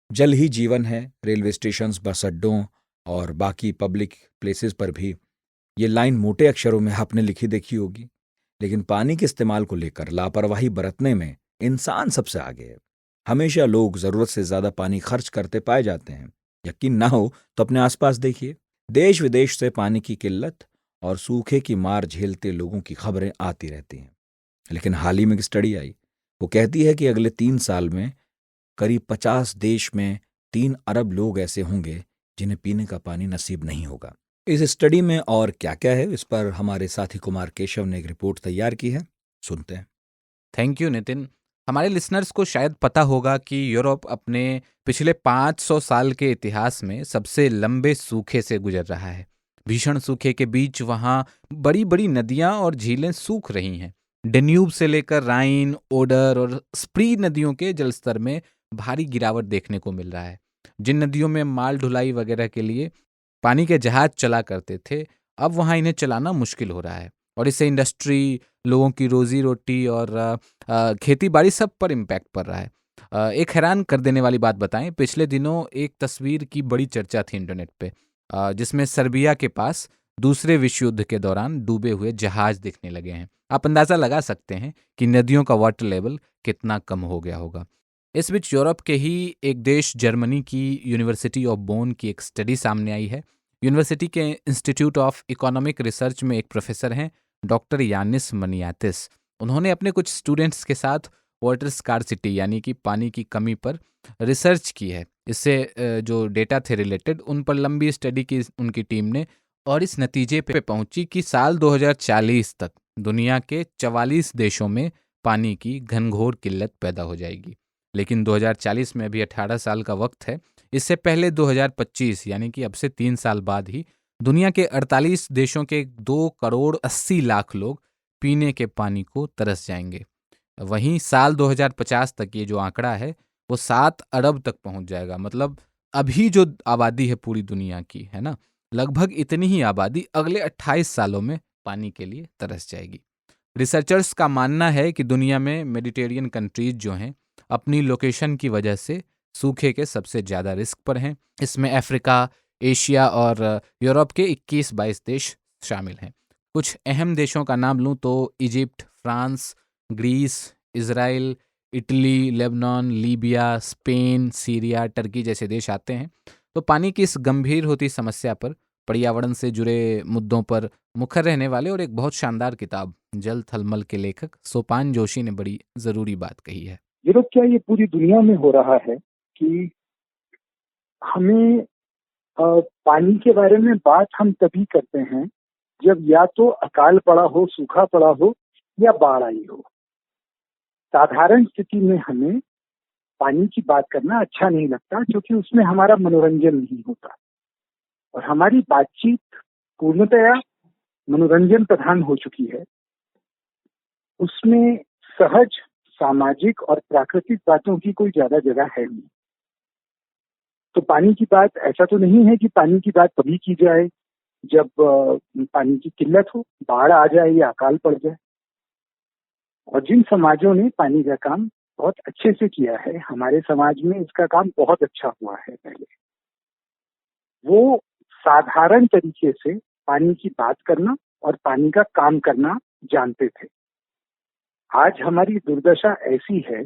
जल ही जीवन है। रेलवे स्टेशंस, बस अड्डों और बाकी पब्लिक प्लेसेस पर भी ये लाइन मोटे अक्षरों में आपने लिखी देखी होगी। लेकिन पानी के इस्तेमाल को लेकर लापरवाही बरतने में इंसान सबसे आगे है। हमेशा लोग जरूरत से ज्यादा पानी खर्च करते पाए जाते हैं। यकीन ना हो तो अपने आसपास देखिए। देश विदेश से पानी की किल्लत और सूखे की मार झेलते लोगों की खबरें आती रहती हैं। लेकिन हाल ही में एक स्टडी आई, वो कहती है कि अगले 3 साल में करीब 50 देश में 3 अरब लोग ऐसे होंगे जिन्हें पीने का पानी नसीब नहीं होगा। इस स्टडी में और क्या क्या है, इस पर हमारे साथी कुमार केशव ने एक रिपोर्ट तैयार की है, सुनते हैं। Thank you Nitin. हमारे लिसनर्स को शायद पता होगा कि यूरोप अपने पिछले 500 साल के इतिहास में सबसे लंबे सूखे से गुजर रहा है। भीषण सूखे के बीच वहाँ बड़ी बड़ी नदियाँ और झीलें सूख रही हैं। डेन्यूब से लेकर राइन, ओडर और स्प्री नदियों के जलस्तर में भारी गिरावट देखने को मिल रहा है। जिन नदियों में माल ढुलाई वगैरह के लिए पानी के जहाज चला करते थे, अब वहाँ इन्हें चलाना मुश्किल हो रहा है और इससे इंडस्ट्री, लोगों की रोजी रोटी और खेती बाड़ी सब पर इम्पैक्ट पड़ रहा है। एक हैरान कर देने वाली बात बताएं, पिछले दिनों एक तस्वीर की बड़ी चर्चा थी इंटरनेट पे, जिसमें सर्बिया के पास दूसरे विश्व युद्ध के दौरान डूबे हुए जहाज दिखने लगे हैं। आप अंदाजा लगा सकते हैं कि नदियों का वाटर लेवल कितना कम हो गया होगा। इस बीच यूरोप के ही एक देश जर्मनी की यूनिवर्सिटी ऑफ बोन की एक स्टडी सामने आई है। यूनिवर्सिटी के इंस्टीट्यूट ऑफ इकोनॉमिक रिसर्च में एक प्रोफेसर हैं, डॉक्टर यानिस मनियातिस। उन्होंने अपने कुछ स्टूडेंट्स के साथ वाटर स्कार्सिटी यानी कि पानी की कमी पर रिसर्च की है। इससे जो डेटा थे रिलेटेड, उन पर लंबी स्टडी की उनकी टीम ने और इस नतीजे पे पहुंची कि साल 2040 तक दुनिया के 44 देशों में पानी की घनघोर किल्लत पैदा हो जाएगी। लेकिन 2040 में अभी 18 साल का वक्त है। इससे पहले 2025 यानी कि अब से 3 साल बाद ही दुनिया के 48 देशों के 2 करोड़ 80 लाख लोग पीने के पानी को तरस जाएंगे। वहीं साल 2050 तक ये जो आंकड़ा है वो 7 अरब तक पहुंच जाएगा। मतलब अभी जो आबादी है पूरी दुनिया की, है ना, लगभग इतनी ही आबादी अगले 28 सालों में पानी के लिए तरस जाएगी। रिसर्चर्स का मानना है कि दुनिया में मेडिटेरियन कंट्रीज जो हैं, अपनी लोकेशन की वजह से सूखे के सबसे ज़्यादा रिस्क पर हैं। इसमें अफ्रीका, एशिया और यूरोप के 21-22 देश शामिल हैं। कुछ अहम देशों का नाम लूँ तो Egypt, France, Greece, Israel, Italy, Lebanon, Libya, Spain, Syria, Turkey जैसे देश आते हैं। तो पानी की इस गंभीर होती समस्या पर, पर्यावरण से जुड़े मुद्दों पर मुखर रहने वाले और एक बहुत शानदार किताब जल थलमल के लेखक सोपान जोशी ने बड़ी ज़रूरी बात कही है। यूरोप क्या, ये पूरी दुनिया में हो रहा है कि हमें पानी के बारे में बात हम तभी करते हैं जब या तो अकाल पड़ा हो, सूखा पड़ा हो या बाढ़ आई हो। साधारण स्थिति में हमें पानी की बात करना अच्छा नहीं लगता, क्योंकि उसमें हमारा मनोरंजन नहीं होता और हमारी बातचीत पूर्णतया मनोरंजन प्रधान हो चुकी है। उसमें सहज, सामाजिक और प्राकृतिक बातों की कोई ज्यादा जगह है नहीं। तो पानी की बात ऐसा तो नहीं है कि पानी की बात तभी की जाए जब पानी की किल्लत हो, बाढ़ आ जाए या अकाल पड़ जाए। और जिन समाजों ने पानी का काम बहुत अच्छे से किया है, हमारे समाज में इसका काम बहुत अच्छा हुआ है पहले, वो साधारण तरीके से पानी की बात करना और पानी का काम करना जानते थे। आज हमारी दुर्दशा ऐसी है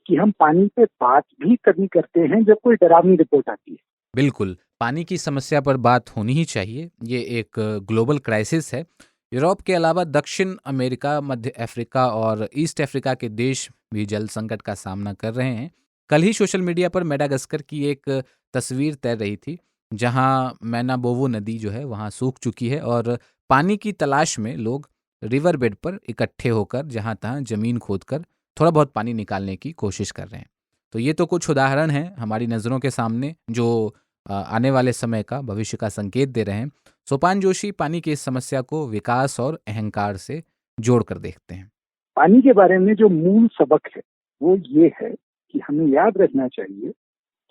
कि हम पानी पे बात भी तभी करते हैं जब कोई डरावनी रिपोर्ट आती है। बिल्कुल, पानी की समस्या पर बात होनी ही चाहिए। ये एक ग्लोबल क्राइसिस है। यूरोप के अलावा दक्षिण अमेरिका, मध्य अफ्रीका और ईस्ट अफ्रीका के देश भी जल संकट का सामना कर रहे हैं। कल ही सोशल मीडिया पर मेडागास्कर की एक तस्वीर तैर रही थी, जहां मैनाबोवो नदी जो है वहां सूख चुकी है और पानी की तलाश में लोग रिवर बेड पर इकट्ठे होकर जहां तहां जमीन खोदकर थोड़ा बहुत पानी निकालने की कोशिश कर रहे हैं। तो ये तो कुछ उदाहरण हैं हमारी नज़रों के सामने जो आने वाले समय का, भविष्य का संकेत दे रहे हैं। सोपान जोशी पानी की इस समस्या को विकास और अहंकार से जोड़कर देखते हैं। पानी के बारे में जो मूल सबक है वो ये है कि हमें याद रखना चाहिए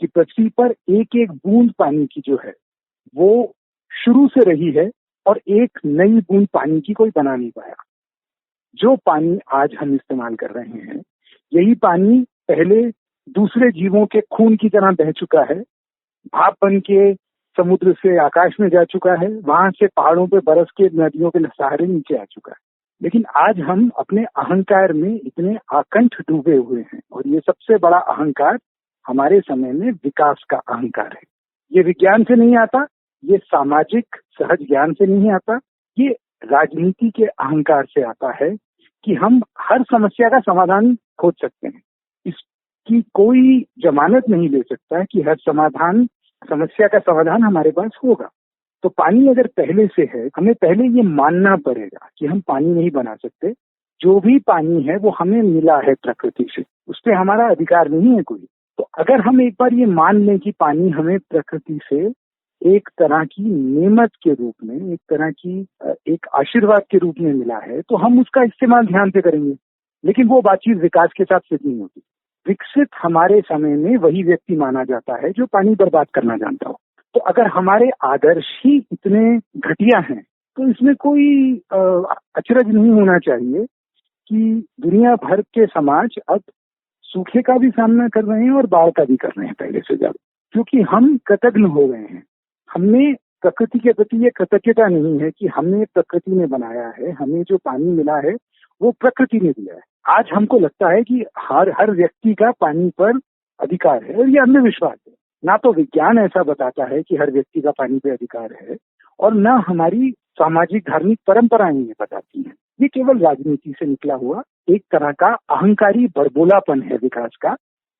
कि पृथ्वी पर एक एक बूंद पानी की जो है वो शुरू से रही है और एक नई बूंद पानी की कोई बना नहीं पाया। जो पानी आज हम इस्तेमाल कर रहे हैं, यही पानी पहले दूसरे जीवों के खून की तरह बह चुका है, भाप बन के समुद्र से आकाश में जा चुका है, वहां से पहाड़ों पे बरस के नदियों के सहारे नीचे आ चुका है। लेकिन आज हम अपने अहंकार में इतने आकंठ डूबे हुए हैं, और ये सबसे बड़ा अहंकार हमारे समय में विकास का अहंकार है। ये विज्ञान से नहीं आता, ये सामाजिक सहज ज्ञान से नहीं आता, ये राजनीति के अहंकार से आता है कि हम हर समस्या का समाधान खोज सकते हैं। इसकी कोई जमानत नहीं ले सकता है कि हर समस्या का समाधान हमारे पास होगा। तो पानी अगर पहले से है, हमें पहले ये मानना पड़ेगा कि हम पानी नहीं बना सकते। जो भी पानी है वो हमें मिला है प्रकृति से, उस पर हमारा अधिकार नहीं है कोई। तो अगर हम एक बार ये मान लें कि पानी हमें प्रकृति से एक तरह की नेमत के रूप में, एक तरह की एक आशीर्वाद के रूप में मिला है, तो हम उसका इस्तेमाल ध्यान से करेंगे। लेकिन वो बातचीत विकास के साथ सिद्ध नहीं होती। विकसित हमारे समय में वही व्यक्ति माना जाता है जो पानी बर्बाद करना जानता हो। तो अगर हमारे आदर्श ही इतने घटिया हैं, तो इसमें कोई अचरज नहीं होना चाहिए कि दुनिया भर के समाज अब सूखे का भी सामना कर रहे हैं और बाढ़ का भी कर रहे हैं पहले से ज्यादा, क्योंकि हम कृतज्ञ हो गए हैं। हमने प्रकृति के प्रति ये कृतज्ञता नहीं है कि हमने प्रकृति ने बनाया है, हमें जो पानी मिला है वो प्रकृति ने दिया है। आज हमको लगता है कि हर व्यक्ति का पानी पर अधिकार है, और ये अंधविश्वास है। ना तो विज्ञान ऐसा बताता है कि हर व्यक्ति का पानी पे अधिकार है, और ना हमारी सामाजिक धार्मिक परंपराएं ये बताती हैं। ये केवल राजनीति से निकला हुआ एक तरह का अहंकारी बड़बोलापन है विकास का,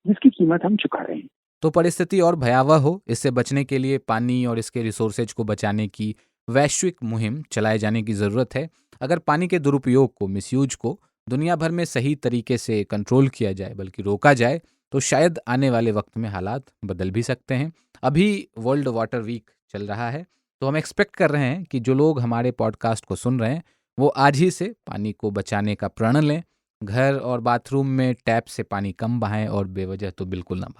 जिसकी कीमत हम चुका रहे हैं। तो परिस्थिति और भयावह हो, इससे बचने के लिए पानी और इसके रिसोर्सेज को बचाने की वैश्विक मुहिम चलाए जाने की ज़रूरत है। अगर पानी के दुरुपयोग को, मिसयूज को दुनिया भर में सही तरीके से कंट्रोल किया जाए, बल्कि रोका जाए, तो शायद आने वाले वक्त में हालात बदल भी सकते हैं। अभी वर्ल्ड वाटर वीक चल रहा है, तो हम एक्सपेक्ट कर रहे हैं कि जो लोग हमारे पॉडकास्ट को सुन रहे हैं वो आज ही से पानी को बचाने का प्रण लें। घर और बाथरूम में टैप से पानी कम बहाएं और बेवजह तो बिल्कुल ना बहाएं।